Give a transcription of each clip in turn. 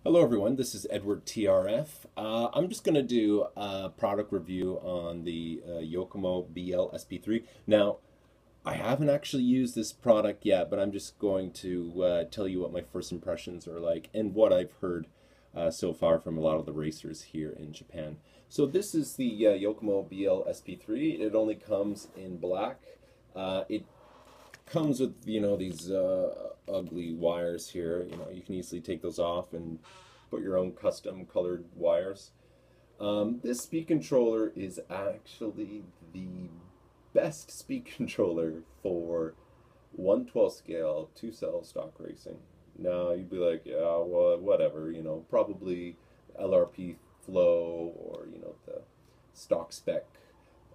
Hello everyone, this is Edward TRF. I'm just going to do a product review on the Yokomo BL-SP3. Now, I haven't actually used this product yet, but I'm just going to tell you what my first impressions are like and what I've heard so far from a lot of the racers here in Japan. So this is the Yokomo BL-SP3. It only comes in black. It comes with these ugly wires here. You can easily take those off and put your own custom colored wires. This speed controller is actually the best speed controller for 1/12 scale 2-cell stock racing. Now you'd be like, yeah, well, whatever, probably LRP Flow or the stock spec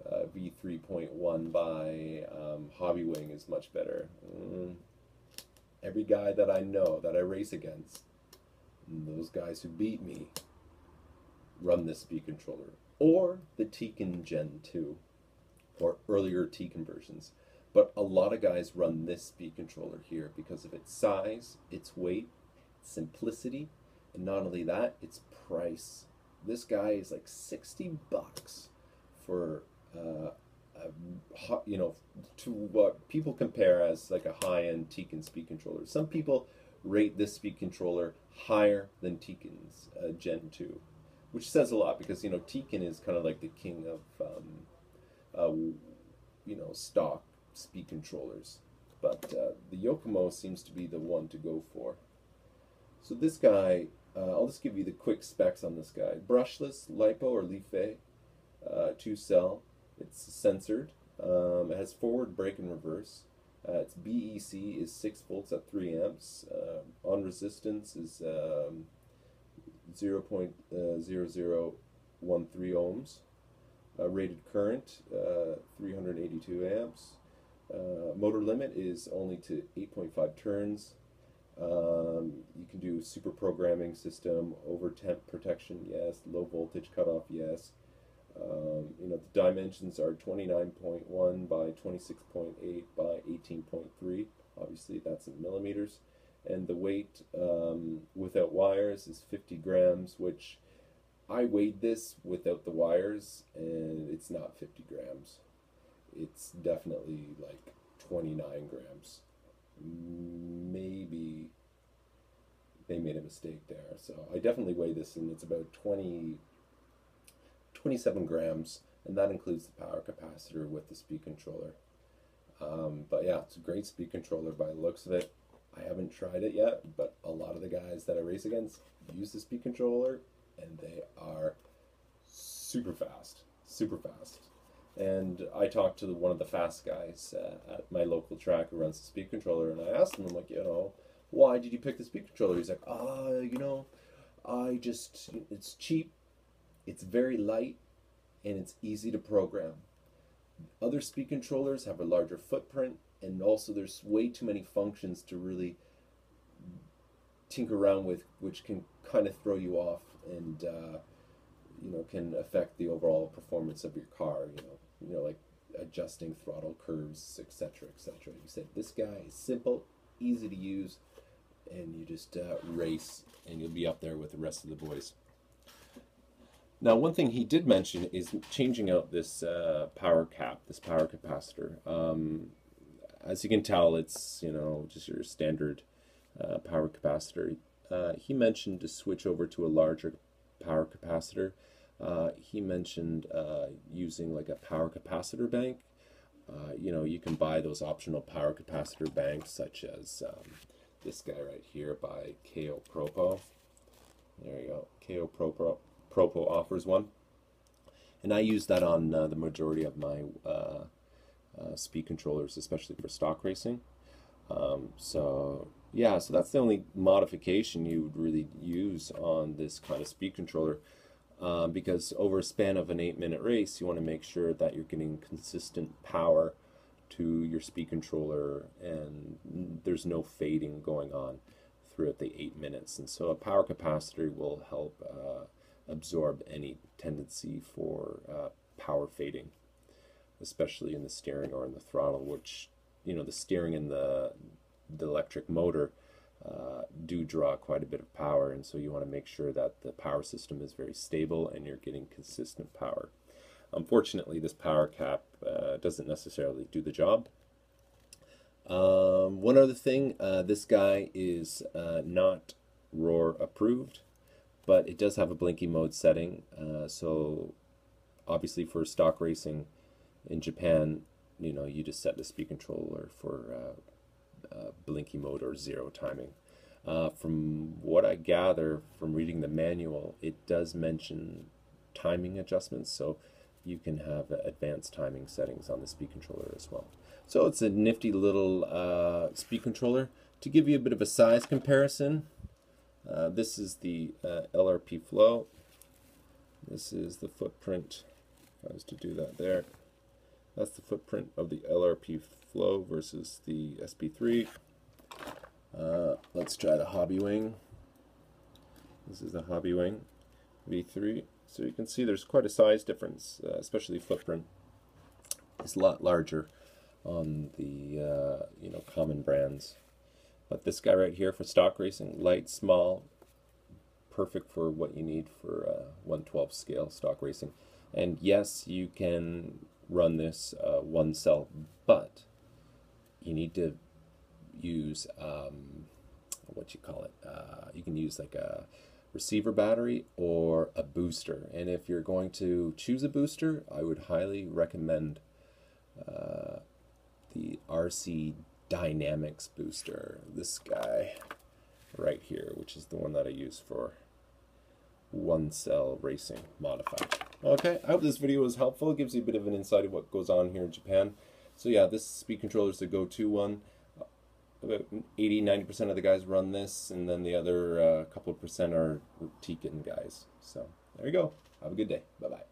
V3.1 by Hobbywing is much better. Every guy that I know that I race against, those guys who beat me, run this speed controller. Or the Tekken Gen 2, or earlier Tekken versions. But a lot of guys run this speed controller here because of its size, its weight, its simplicity, and not only that, its price. This guy is like $60 for to what people compare as like a high-end Tekken speed controller. Some people rate this speed controller higher than Tekken's Gen 2, which says a lot because Tekken is kind of like the king of stock speed controllers, but the Yokomo seems to be the one to go for. So this guy, I'll just give you the quick specs on this guy. Brushless LiPo or Life 2-cell. It's censored. It has forward, brake, and reverse. Its BEC is 6 volts at 3 amps. On resistance is 0.0013 ohms. Rated current 382 amps. Motor limit is only to 8.5 turns. You can do super programming system, over temp protection, yes. Low voltage cutoff, yes. The dimensions are 29.1 by 26.8 by 18.3. Obviously, that's in millimeters. And the weight without wires is 50 grams, which I weighed this without the wires, and it's not 50 grams. It's definitely like 29 grams. Maybe they made a mistake there. So I definitely weigh this, and it's about 27 grams, and that includes the power capacitor with the speed controller. But yeah, it's a great speed controller by the looks of it. I haven't tried it yet, but a lot of the guys that I race against use the speed controller, and they are super fast, super fast. And I talked to one of the fast guys at my local track who runs the speed controller, and I asked him, I'm like, why did you pick the speed controller? He's like, it's cheap, it's very light, and it's easy to program. Other speed controllers have a larger footprint, and also there's way too many functions to really tinker around with, which can kind of throw you off and can affect the overall performance of your car. Like adjusting throttle curves, etc., etc. He said this guy is simple, easy to use, and you just race, and you'll be up there with the rest of the boys. Now, one thing he did mention is changing out this power cap, this power capacitor. As you can tell, it's just your standard power capacitor. He mentioned to switch over to a larger power capacitor. He mentioned using like a power capacitor bank. You can buy those optional power capacitor banks, such as this guy right here by KO Propo. There you go, KO Propo offers one, and I use that on the majority of my speed controllers, especially for stock racing. So that's the only modification you would really use on this kind of speed controller, because over a span of an 8-minute race, you want to make sure that you're getting consistent power to your speed controller, and there's no fading going on throughout the 8 minutes. And so a power capacitor will help absorb any tendency for power fading, especially in the steering or in the throttle, which the steering in the electric motor do draw quite a bit of power, and so you want to make sure that the power system is very stable and you're getting consistent power. Unfortunately, this power cap doesn't necessarily do the job. One other thing, this guy is not ROAR approved, but it does have a blinky mode setting, so obviously for stock racing in Japan, you know, you just set the speed controller for blinky mode or zero timing. From what I gather from reading the manual, it does mention timing adjustments, so you can have advanced timing settings on the speed controller as well. So it's a nifty little speed controller. To give you a bit of a size comparison, this is the LRP flow. This is the footprint. If I was to do that there, that's the footprint of the LRP flow versus the SP3. Let's try the Hobby Wing. This is the Hobby Wing V3. So you can see there's quite a size difference, especially footprint. It's a lot larger on the you know, common brands. But this guy right here for stock racing, light, small, perfect for what you need for 1/12 scale stock racing. And yes, you can run this one cell, but you need to use what you call it. You can use like a receiver battery or a booster. And if you're going to choose a booster, I would highly recommend the RC Dynamics booster. This guy right here, which is the one that I use for one cell racing modified. Okay, I hope this video was helpful. It gives you a bit of an insight of what goes on here in Japan. So yeah, this speed controller is the go-to one. About 80–90% of the guys run this, and then the other couple of percent are Tiken guys. So there you go. Have a good day. Bye-bye.